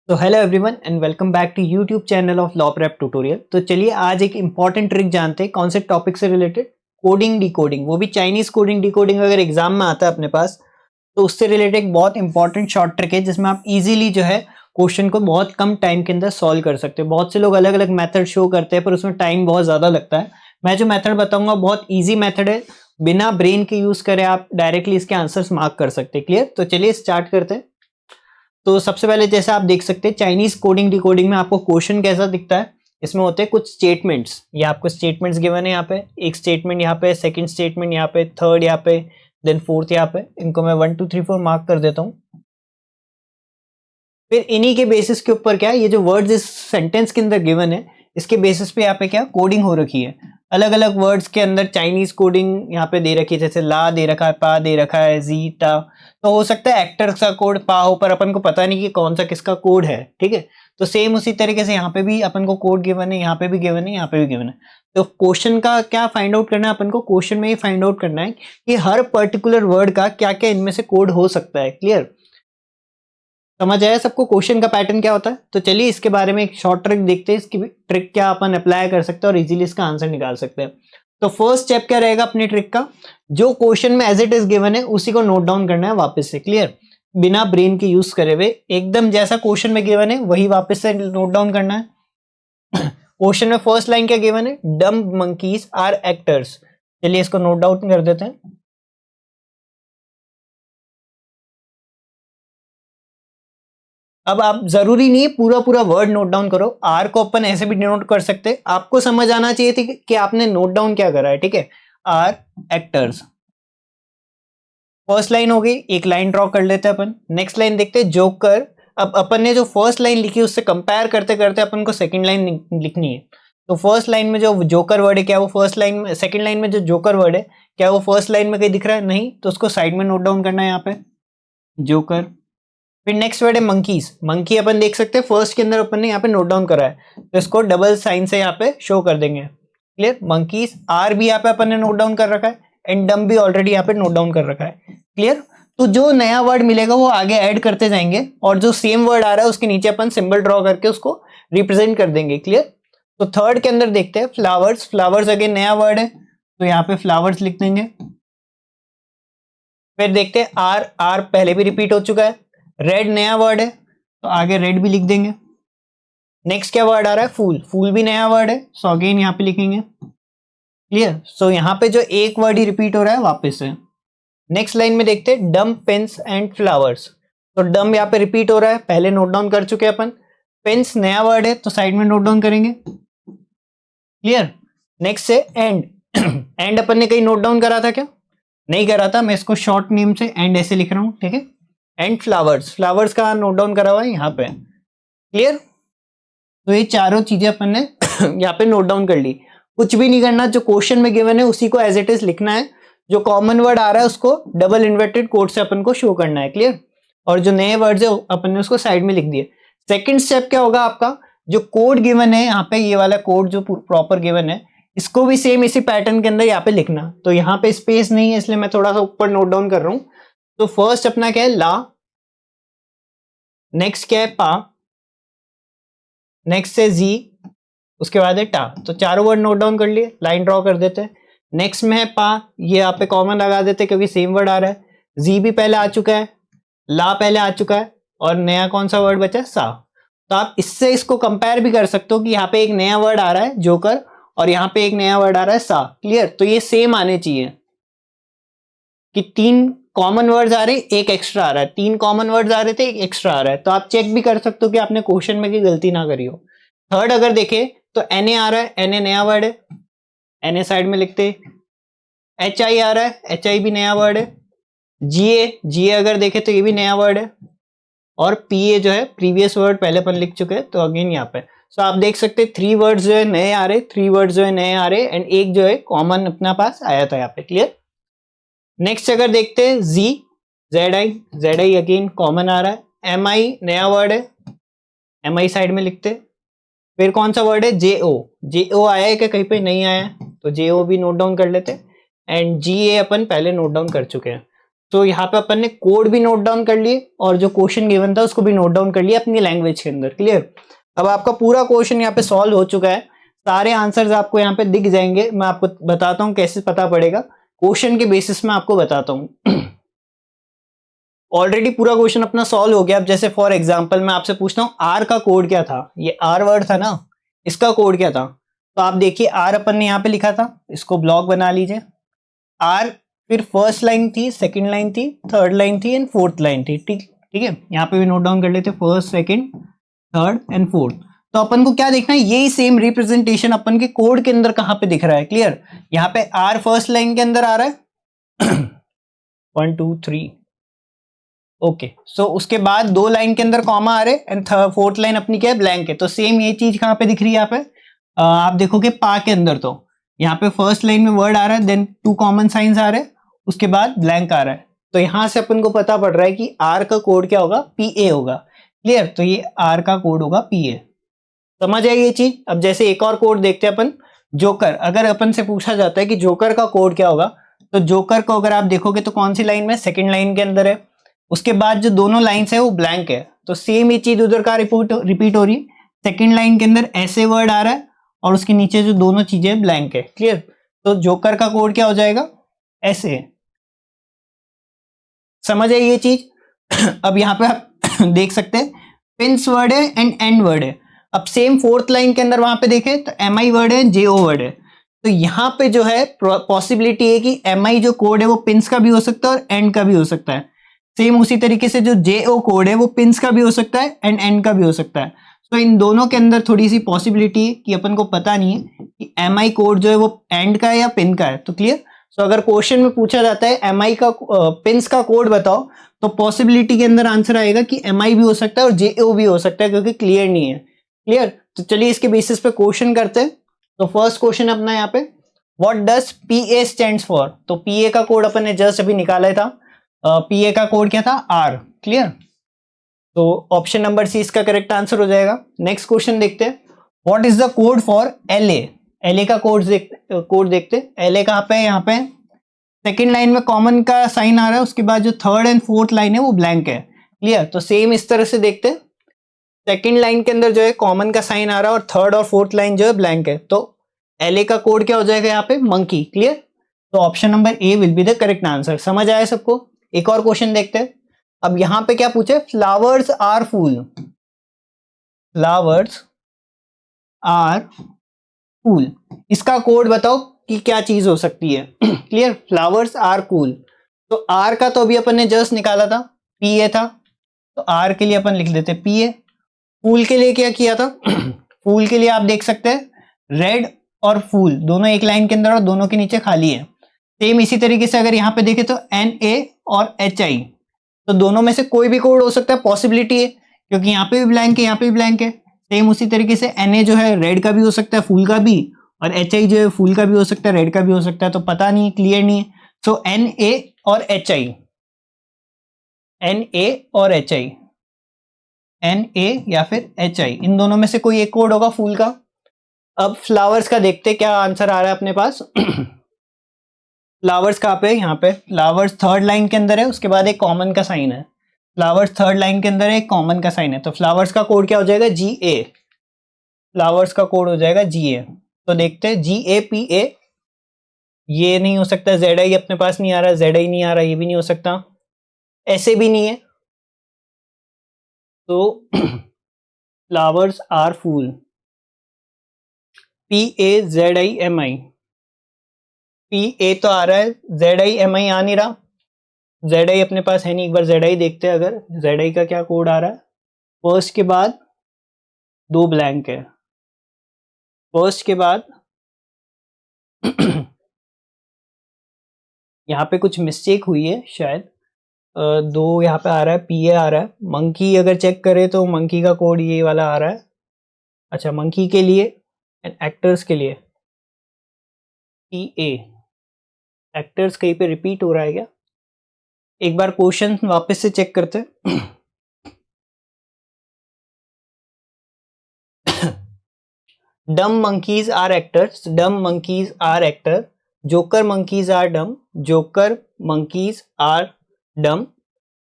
तो hello everyone and welcome back to YouTube channel of law prep tutorial. तो चलिए आज एक इंपॉर्टेंट ट्रिक जानते हैं कौन से टॉपिक से रिलेटेड, कोडिंग डिकोडिंग, वो भी चाइनीज कोडिंग डिकोडिंग। अगर एग्जाम में आता है अपने पास तो उससे रिलेटेड एक बहुत इंपॉर्टेंट शॉर्ट ट्रिक है जिसमें आप इजीली जो है क्वेश्चन को बहुत कम टाइम के अंदर सॉल्व कर सकते हैं। बहुत से लोग अलग अलग मेथड शो करते हैं पर उसमें टाइम बहुत ज्यादा लगता है। मैं जो मेथड बताऊंगा बहुत ईजी मेथड है, बिना ब्रेन के यूज करे आप डायरेक्टली इसके आंसर्स मार्क कर सकते हैं। क्लियर? तो चलिए स्टार्ट करते हैं। तो सबसे पहले जैसा आप देख सकते हैं चाइनीज कोडिंग डिकोडिंग में आपको क्वेश्चन कैसा दिखता है। इसमें होते हैं कुछ स्टेटमेंट्स, ये आपको स्टेटमेंट्स गिवन है। यहाँ पे एक स्टेटमेंट, यहाँ पे सेकंड स्टेटमेंट, यहाँ पे थर्ड, यहाँ पे देन फोर्थ, यहाँ पे इनको मैं 1 2 3 4 मार्क कर देता हूँ। फिर इन्हीं के बेसिस के ऊपर क्या है, ये जो वर्ड्स इस सेंटेंस के अंदर गिवन है इसके बेसिस पे यहाँ पे क्या कोडिंग हो रखी है। अलग अलग वर्ड्स के अंदर चाइनीज कोडिंग यहाँ पे दे रखी है, जैसे ला दे रखा है, पा दे रखा है, जी टा। तो हो सकता है एक्टर का कोड पा हो पर अपन को पता नहीं कि कौन सा किसका कोड है। ठीक है, तो सेम उसी तरीके से यहाँ पे भी अपन को कोड गिवन है, यहाँ पे भी गिवन है, यहाँ पे भी गिवन है। तो क्वेश्चन का क्या फाइंड आउट करना है अपन को, क्वेश्चन में ही फाइंड आउट करना है कि हर पर्टिकुलर वर्ड का क्या क्या इनमें से कोड हो सकता है। क्लियर? समझ आया सबको क्वेश्चन का पैटर्न क्या होता है? तो चलिए इसके बारे में एक शॉर्ट ट्रिक देखते हैं, इसकी ट्रिक क्या अपन अप्लाई कर सकते हैं और इजीली इसका आंसर निकाल सकते हैं। तो फर्स्ट स्टेप क्या रहेगा अपनी ट्रिक का, जो क्वेश्चन में एज इट इज गिवन है उसी को नोट डाउन करना है वापस से। क्लियर? बिना ब्रेन के यूज करे हुए एकदम जैसा क्वेश्चन में गिवन है वही वापस से नोट डाउन करना है। क्वेश्चन में फर्स्ट लाइन क्या गिवन है, डम मंकीज आर एक्टर्स। चलिए इसको नोट डाउन कर देते हैं। अब आप जरूरी नहीं है पूरा पूरा वर्ड नोट डाउन करो, आर को अपन ऐसे भी डिनोट कर सकते हैं। आपको समझ आना चाहिए थी कि आपने नोट डाउन क्या करा है। ठीक है, आर एक्टर्स फर्स्ट लाइन हो गई, एक लाइन ड्रॉ कर लेते हैं अपन। नेक्स्ट लाइन देखते हैं जोकर। अब अपन ने जो फर्स्ट लाइन लिखी उससे कंपेयर करते करते अपन को सेकंड लाइन लिखनी है। तो फर्स्ट लाइन में जो जोकर वर्ड है क्या वो फर्स्ट लाइन में, सेकंड लाइन में जो जोकर वर्ड है क्या वो फर्स्ट लाइन में कहीं दिख रहा है? नहीं, तो उसको साइड में नोट डाउन करना है यहाँ पे, जोकर। फिर नेक्स्ट वर्ड है मंकीज। मंकी अपन देख सकते हैं फर्स्ट के अंदर अपन ने यहाँ पे नोट डाउन करा है, तो इसको डबल साइन से यहाँ पे शो कर देंगे। क्लियर? मंकीज, आर भी यहाँ पे अपन ने नोट डाउन कर रखा है एंड डम भी ऑलरेडी यहाँ पे नोट डाउन कर रखा है। क्लियर? तो जो नया वर्ड मिलेगा वो आगे ऐड करते जाएंगे और जो सेम वर्ड आ रहा है उसके नीचे अपन सिंबल ड्रॉ करके उसको रिप्रेजेंट कर देंगे। क्लियर? तो थर्ड के अंदर देखते हैं फ्लावर्स। फ्लावर्स अगेन नया वर्ड है तो यहाँ पे फ्लावर्स लिख देंगे। फिर देखते हैं आर, आर पहले भी रिपीट हो चुका है। रेड नया वर्ड है तो आगे रेड भी लिख देंगे। नेक्स्ट क्या वर्ड आ रहा है, फूल। फूल भी नया वर्ड है सो अगेन यहाँ पे लिखेंगे। क्लियर? सो यहाँ पे जो एक वर्ड ही रिपीट हो रहा है वापस से। नेक्स्ट लाइन में देखते हैं डम पेन्स एंड फ्लावर्स। तो डम यहाँ पे रिपीट हो रहा है, पहले नोट डाउन कर चुके हैं अपन। पेन्स नया वर्ड है तो साइड में नोट डाउन करेंगे। क्लियर? नेक्स्ट से एंड। एंड अपन ने कहीं नोट डाउन करा था क्या? नहीं करा था, मैं इसको शॉर्ट नेम से एंड ऐसे लिख रहा हूं। ठीक है, एंड फ्लावर्स। फ्लावर्स का नोट डाउन करा हुआ है यहाँ पे। क्लियर? तो ये चारों चीजें अपन ने यहाँ पे नोट डाउन कर ली। कुछ भी नहीं करना, जो क्वेश्चन में गिवन है उसी को एज इट इज लिखना है। जो कॉमन वर्ड आ रहा है उसको डबल इन्वर्टेड कोड से अपन को शो करना है। क्लियर? और जो नए वर्ड्स है अपन ने उसको साइड में लिख दिए। सेकंड स्टेप क्या होगा आपका, जो कोड गिवन है यहाँ पे, ये वाला कोड जो प्रॉपर गिवन है इसको भी सेम इसी पैटर्न के अंदर यहाँ पे लिखना। तो यहाँ पे स्पेस नहीं है इसलिए मैं थोड़ा सा ऊपर नोट डाउन कर रहा हूं। तो फर्स्ट अपना क्या है, ला। नेक्स्ट क्या है, पा। नेक्स्ट से जी, उसके बाद है टा। तो चारों वर्ड नोट डाउन कर लिए, लाइन ड्रॉ कर देते हैं। नेक्स्ट में है पा, ये यहाँ पे कॉमन लगा देते हैं क्योंकि सेम वर्ड आ रहा है। जी भी पहले आ चुका है, ला पहले आ चुका है और नया कौन सा वर्ड बचा है, सा। तो आप इससे इसको कंपेयर भी कर सकते हो कि यहाँ पे एक नया वर्ड आ रहा है जोकर और यहाँ पे एक नया वर्ड आ रहा है सा। क्लियर? तो ये सेम आने चाहिए कि तीन कॉमन वर्ड्स आ रहे, एक एक्स्ट्रा आ रहा है। तीन कॉमन वर्ड्स आ रहे थे, एक एक्स्ट्रा आ रहा है। तो आप चेक भी कर सकते हो कि आपने क्वेश्चन में की गलती ना करी हो। थर्ड अगर देखे तो एन ए आ रहा है, एन ए नया वर्ड है, एन ए साइड में लिखते। एच आई आ रहा है, एच आई भी नया वर्ड है। जी ए, जी ए अगर देखे तो ये भी नया वर्ड है। और पी ए जो है प्रीवियस वर्ड पहले अपन लिख चुके हैं तो अगेन यहाँ पे। सो आप देख सकते हैं थ्री वर्ड्स जो है नए आ रहे, थ्री वर्ड्स जो है नए आ रहे एंड एक जो है कॉमन अपना पास आया था यहाँ पे। क्लियर? नेक्स्ट अगर देखते हैं जी, Z I, Z I again common आ रहा है। एम आई नया वर्ड है, एम आई साइड में लिखते। फिर कौन सा वर्ड है, जे ओ। जे ओ आया है क्या कहीं पे? नहीं आया, तो जे ओ भी नोट डाउन कर लेते। एंड जी ए अपन पहले नोट डाउन कर चुके हैं। तो यहाँ पे अपन ने कोड भी नोट डाउन कर लिए और जो क्वेश्चन गिवन था उसको भी नोट डाउन कर लिया अपनी लैंग्वेज के अंदर। क्लियर? अब आपका पूरा क्वेश्चन यहाँ पे सॉल्व हो चुका है, सारे आंसर्स आपको यहाँ पे दिख जाएंगे। मैं आपको बताता हूँ कैसे पता पड़ेगा, क्वेश्चन के बेसिस में आपको बताता हूँ। ऑलरेडी पूरा क्वेश्चन अपना सॉल्व हो गया। अब जैसे फॉर एग्जांपल मैं आपसे पूछता हूँ आर का कोड क्या था, ये आर वर्ड था ना, इसका कोड क्या था? तो आप देखिए आर अपन ने यहाँ पे लिखा था, इसको ब्लॉक बना लीजिए। आर, फिर फर्स्ट लाइन थी, सेकंड लाइन थी, थर्ड लाइन थी एंड फोर्थ लाइन थी। ठीक ठीक है, यहाँ पे भी नोट डाउन कर लेते, first second third and fourth. तो अपन को क्या देखना है, यही सेम रिप्रेजेंटेशन अपन के कोड के अंदर कहां पे दिख रहा है। क्लियर? यहाँ पे आर फर्स्ट लाइन के अंदर आ रहा है 1 2 3, ओके। सो उसके बाद दो लाइन के अंदर कॉमा आ रहे एंड फोर्थ लाइन अपनी क्या है, ब्लैंक है। तो सेम ये चीज कहां पे दिख रही है, यहाँ पे आप देखोगे पा के अंदर, तो यहाँ पे फर्स्ट लाइन में वर्ड आ रहा है, देन टू कॉमन साइंस आ रहे हैं, उसके बाद ब्लैंक आ रहा है। तो यहां से अपन को पता पड़ रहा है कि आर का कोड क्या होगा, पी ए होगा। क्लियर? तो ये आर का कोड होगा पी ए। समझ आई ये चीज? अब जैसे एक और कोड देखते हैं अपन, जोकर। अगर अपन से पूछा जाता है कि जोकर का कोड क्या होगा, तो जोकर को अगर आप देखोगे तो कौन सी लाइन में, सेकंड लाइन के अंदर है, उसके बाद जो दोनों लाइंस है वो ब्लैंक है। तो सेम ये चीज उधर का रिपीट हो रही है, सेकंड लाइन के अंदर ऐसे वर्ड आ रहा है और उसके नीचे जो दोनों चीजें ब्लैंक है। क्लियर? तो जोकर का कोड क्या हो जाएगा, ऐसे। समझ आई ये चीज? अब यहाँ पे आप देख सकते हैं पिंस वर्ड है एंड एंड वर्ड है। अब सेम फोर्थ लाइन के अंदर वहां पे देखें तो एम आई वर्ड है, जे ओ वर्ड है। तो यहाँ पे जो है पॉसिबिलिटी है कि एम आई जो कोड है वो पिंस का भी हो सकता है और एंड का भी हो सकता है। सेम उसी तरीके से जो जे ओ कोड है वो पिंस का भी हो सकता है एंड एंड का भी हो सकता है। तो इन दोनों के अंदर थोड़ी सी पॉसिबिलिटी है कि अपन को पता नहीं है कि एम आई कोड जो है वो एंड का है या पिन का है। तो क्लियर? तो अगर क्वेश्चन में पूछा जाता है एम आई का पिंस का कोड बताओ, तो पॉसिबिलिटी के अंदर आंसर आएगा कि एम आई भी हो सकता है और जे ओ भी हो सकता है, क्योंकि क्लियर नहीं है। क्लियर? तो चलिए इसके बेसिस पे क्वेश्चन करते हैं। तो फर्स्ट क्वेश्चन अपना यहाँ पे, what does P A stands for? तो पी ए का कोड अपन ने जस्ट अभी निकाला था, पी ए का कोड क्या था, आर। क्लियर? तो ऑप्शन नंबर सी इसका करेक्ट आंसर हो जाएगा। नेक्स्ट क्वेश्चन देखते हैं, what is the code for L A? L A का कोड देखते। एल ए कहाँ पे है, यहाँ पे सेकेंड लाइन में कॉमन का साइन आ रहा है, उसके बाद जो थर्ड एंड फोर्थ लाइन है वो ब्लैंक है। क्लियर? तो सेम इस तरह से देखते हैं, सेकेंड लाइन के अंदर जो है कॉमन का साइन आ रहा है और थर्ड और फोर्थ लाइन जो है ब्लैंक है। तो एल ए का कोड क्या हो जाएगा यहाँ पे, मंकी। क्लियर? तो option number A will be the correct answer. समझ आया सबको? एक और क्वेश्चन देखते हैं। अब यहां पे क्या पूछे, flowers are fool. Flowers are cool, इसका कोड बताओ कि क्या चीज हो सकती है। क्लियर? Flowers are cool. तो आर का तो अभी अपन ने जस्ट निकाला था, पी ए था, तो आर के लिए अपन लिख देते पी ए। फूल के लिए क्या किया था, फूल के लिए आप देख सकते हैं रेड और फूल दोनों एक लाइन के अंदर और दोनों के नीचे खाली है। सेम इसी तरीके से अगर यहां पे देखें तो एन ए और एच आई, तो दोनों में से कोई भी कोड हो सकता है, पॉसिबिलिटी है, क्योंकि यहाँ पे भी ब्लैंक है, यहाँ पे भी ब्लैंक है। सेम उसी तरीके से एन ए जो है रेड का भी हो सकता है, फूल का भी, और एच आई जो है फूल का भी हो सकता है, रेड का भी हो सकता है। तो पता नहीं, क्लियर नहीं है। सो एन ए और एच आई, एन ए और एच आई, एन ए या फिर एच आई, इन दोनों में से कोई एक कोड होगा फूल का। अब फ्लावर्स का देखते क्या आंसर आ रहा है अपने पास। फ्लावर्स कहाँ पे, यहाँ पे फ्लावर्स थर्ड लाइन के अंदर है, उसके बाद एक कॉमन का साइन है। फ्लावर्स थर्ड लाइन के अंदर एक कॉमन का साइन है, तो फ्लावर्स का कोड क्या हो जाएगा, जी ए। फ्लावर्स का कोड हो जाएगा जी ए। तो देखते हैं, जी ए पी ए, ये नहीं हो सकता, जेड आई अपने पास नहीं आ रहा, जेड आई नहीं आ रहा, ये भी नहीं हो सकता, ऐसे भी नहीं है। तो flowers are fool, P A Z I M I, P A तो आ रहा है, जेड आई एम आई आ नहीं रहा, जेड आई अपने पास है नहीं। एक बार जेड आई देखते हैं, अगर जेड आई का क्या कोड आ रहा है। फर्स्ट के बाद दो ब्लैंक है, फर्स्ट के बाद यहाँ पे कुछ मिस्टेक हुई है शायद, दो यहाँ पे आ रहा है, पी ए आ रहा है। मंकी अगर चेक करें तो मंकी का कोड ये वाला आ रहा है। अच्छा, मंकी के लिए एंड एक्टर्स के लिए पी ए, एक्टर्स कहीं पे रिपीट हो रहा है क्या, एक बार क्वेश्चन वापस से चेक करते हैं। डम monkeys are actors, dumb monkeys are actor, joker monkeys are dumb, joker monkeys are dumb.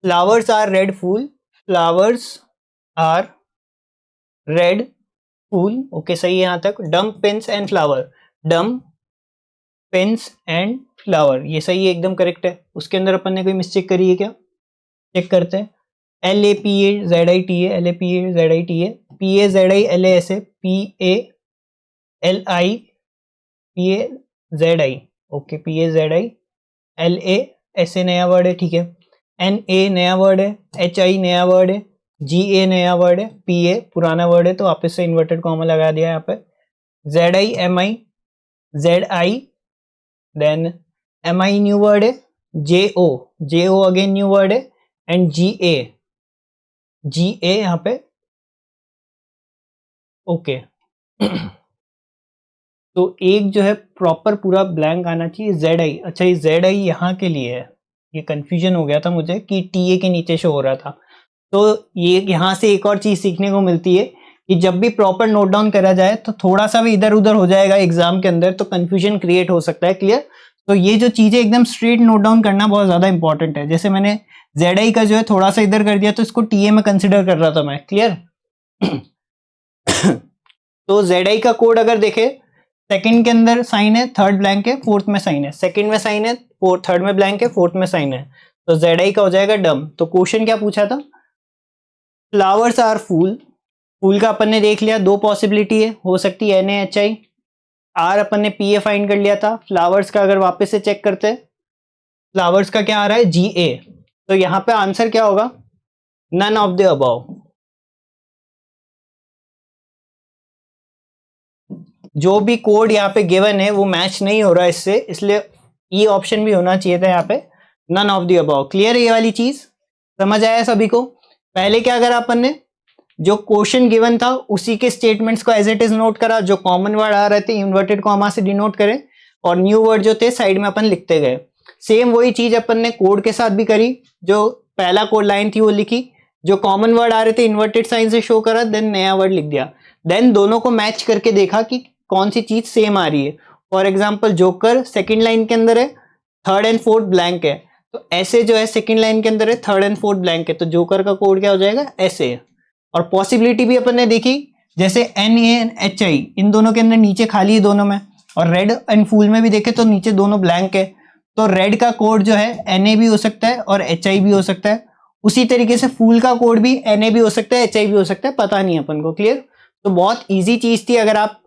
Flowers are red fool, flowers are red fool, okay सही है यहाँ तक। Dumb pens and flower, dumb pens and flower, ये सही है, एकदम correct है। उसके अंदर अपन ने कोई मिस्टेक करी है क्या, चेक करते हैं। LAPAZITA, LAPAZITA, PAZILASA, PALIPAZI, okay PAZILASA नया वर्ड है, ठीक है। NA नया वर्ड है, HI नया वर्ड है, GA नया वर्ड है, PA पुराना वर्ड है, तो वापस से इन्वर्टेड कॉमा लगा दिया यहाँ पे। ZIMI, ZI, then MI new word है, JO अगेन न्यू वर्ड है, एंड GA यहाँ पे, ओके। तो एक जो है प्रॉपर पूरा ब्लैंक आना चाहिए, ZI। अच्छा ये ZI यहाँ के लिए है, ये कंफ्यूजन हो गया था मुझे कि TA के नीचे शो हो रहा था। तो ये यहाँ से एक और चीज सीखने को मिलती है कि जब भी प्रॉपर नोट डाउन करा जाए तो थोड़ा सा भी इधर उधर हो जाएगा एग्जाम के अंदर, तो कंफ्यूजन क्रिएट हो सकता है, क्लियर। तो ये जो चीजें एकदम स्ट्रेट नोट डाउन करना बहुत ज्यादा इंपॉर्टेंट है। जैसे मैंने ZI का जो है थोड़ा सा इधर कर दिया, तो इसको TA में कंसिडर कर रहा था मैं, क्लियर। तो ZI का कोड अगर देखे, सेकंड के अंदर साइन है, थर्ड ब्लैंक है, फोर्थ में साइन है, सेकंड में साइन है, थर्ड में ब्लैंक है, फोर्थ में साइन है, तो ZI का हो जाएगा डम। तो क्वेश्चन क्या पूछा था, फ्लावर्स आर फूल, फूल का अपन ने देख लिया, दो पॉसिबिलिटी है, हो सकती है NaHI। आर अपन ने PA फाइंड कर लिया था। फ्लावर्स का अगर वापस से चेक करते हैं, फ्लावर्स का क्या आ रहा है, GA। तो यहां पे आंसर क्या होगा, नन ऑफ द अबव। जो भी कोड यहाँ पे गिवन है वो मैच नहीं हो रहा है इससे, इसलिए ये ऑप्शन भी होना चाहिए था यहाँ पे, none of the above. Clear है ये वाली चीज, समझ आया सभी को। पहले क्या करा अपन ने, जो क्वेश्चन गिवन था उसी के स्टेटमेंट्स को एज इट इज नोट करा, जो कॉमन वर्ड आ रहे थे इन्वर्टेड कॉमा से डिनोट करें, और न्यू वर्ड जो थे साइड में अपन लिखते गए। सेम वही चीज अपन ने कोड के साथ भी करी, जो पहला कोड लाइन थी वो लिखी, जो कॉमन वर्ड आ रहे थे इन्वर्टेड साइन से शो करा, देन नया वर्ड लिख दिया, देन दोनों को मैच करके देखा कि कौन सी चीज सेम आ रही है। For example joker second line के अंदर है, थर्ड एंड फोर्थ ब्लैंक है, तो ऐसे जो है सेकेंड लाइन के अंदर है, थर्ड एंड फोर्थ ब्लैंक है, तो जोकर का कोड क्या हो जाएगा, ऐसे। और पॉसिबिलिटी भी अपन ने देखी, जैसे NaHI इन दोनों के अंदर नीचे खाली है दोनों में, और रेड एंड फूल में भी देखे तो नीचे दोनों ब्लैंक है, तो रेड का कोड जो है Na भी हो सकता है और HI भी हो सकता है। उसी तरीके से फूल का कोड भी Na भी हो सकता है, HI भी हो सकता है, पता नहीं अपन को, क्लियर। तो बहुत ईजी चीज थी, अगर आप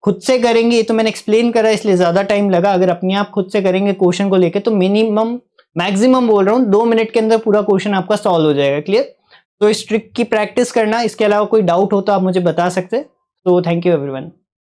खुद से करेंगे, ये तो मैंने एक्सप्लेन करा इसलिए ज्यादा टाइम लगा, अगर अपने आप खुद से करेंगे क्वेश्चन को लेके तो मिनिमम मैक्सिमम बोल रहा हूँ 2 मिनट के अंदर पूरा क्वेश्चन आपका सॉल्व हो जाएगा, क्लियर। तो इस ट्रिक की प्रैक्टिस करना, इसके अलावा कोई डाउट हो तो आप मुझे बता सकते हैं। तो थैंक यू एवरीवन।